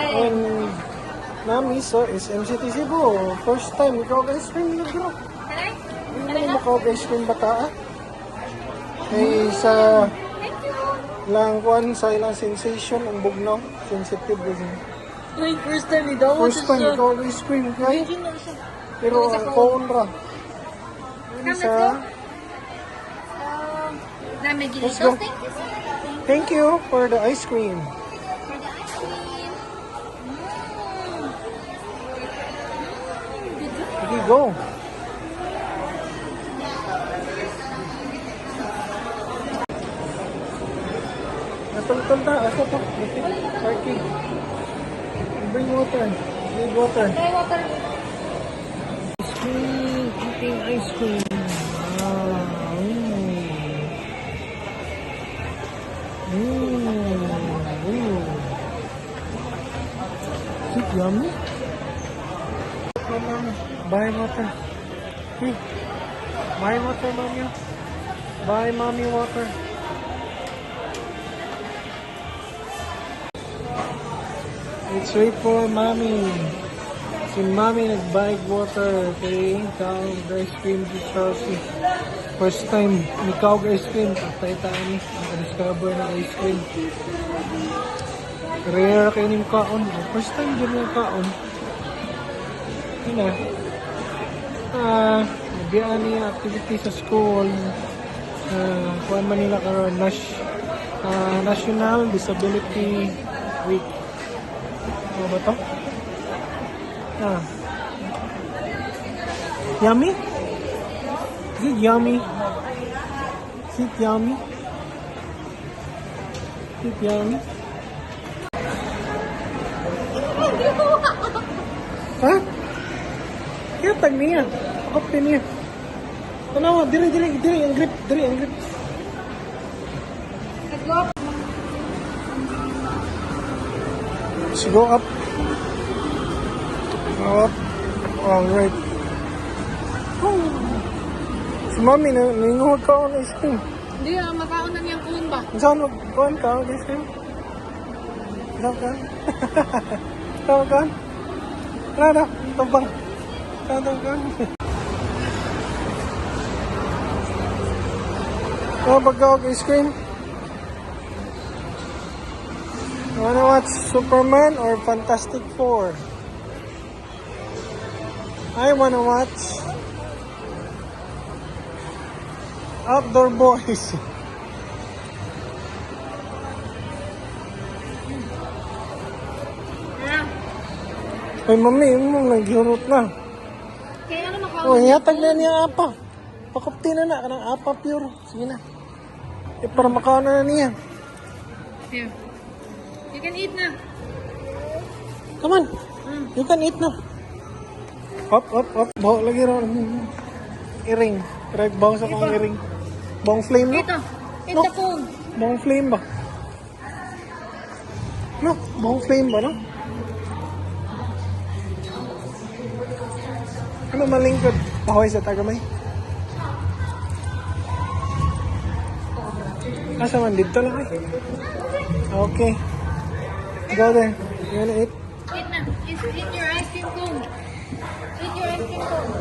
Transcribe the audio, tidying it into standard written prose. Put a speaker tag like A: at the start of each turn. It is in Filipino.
A: And Nami sa SMCT Cebu. First time, ikaw ice cream na bro. Hindi mo ice cream bata ah. Kay sa lang kuan sa ilang sensation ang bugnaw. Sensitive din.
B: Uy, first time ni daw.
A: First time, ikaw ice cream kay. Pero ang phone ra. Ano sa... Let's go. Thank you for the ice cream. Okay, go. Natultol na. Asa to? Parking. Bring water. Bring water. Ice cream. Eating ice cream. Wow. Is it yummy? Buy water. Hey. Buy water, mommy. Buy mommy water. It's wait for mommy. Si mommy nag-buy water. Okay, kaog ice cream si Chelsea. First time, ni kaog ice cream. Patay tayo ni. Discover na ice cream. Rare kayo ng kaon. First time din yung kaon. Yun na. Nagbiyan niya activity sa school. Kuhan man nila karoon. National Disability Week. Ano ba ito? Yummy? Is it yummy? Is it yummy? Is it yummy? Ha? Kaya tag niya. Kapte niya. Tanawa, diri, ang grip. Diri, ang grip. Let's go up. Go up. Alright. Oh. Si mami, nanginguhag ka on ice cream.
B: Hindi, makaon na niyang kuhin ba?
A: Saan mag-kuhan ka on ice cream? Saan ka? Saan ka? Rada, tabang. Saan ka? Oh, pagkawag ice cream. You wanna watch Superman or Fantastic Four? I wanna watch Outdoor Boys. Ay, mami, naghirot na.
B: Kaya ano makaon?
A: Oh, yatag na niya apa. Pakupti na na, kanang apa pure. Sige na. Para makaon na niya.
B: Here. You can eat na.
A: Come on. You can eat na. Up. Bawa lagi rin. Iring. Correct, bawa sa kong iring. Bawang flame, no?
B: Ito. Eat the phone.
A: Bawang flame ba? No, bawang flame ba, no? Ano malingkod? Pahoy sa tagamay? Asa man, dito lang eh. Okay. Go there. You wanna eat?
B: Eat na. Eat your ice cream cone. Eat your ice cream cone.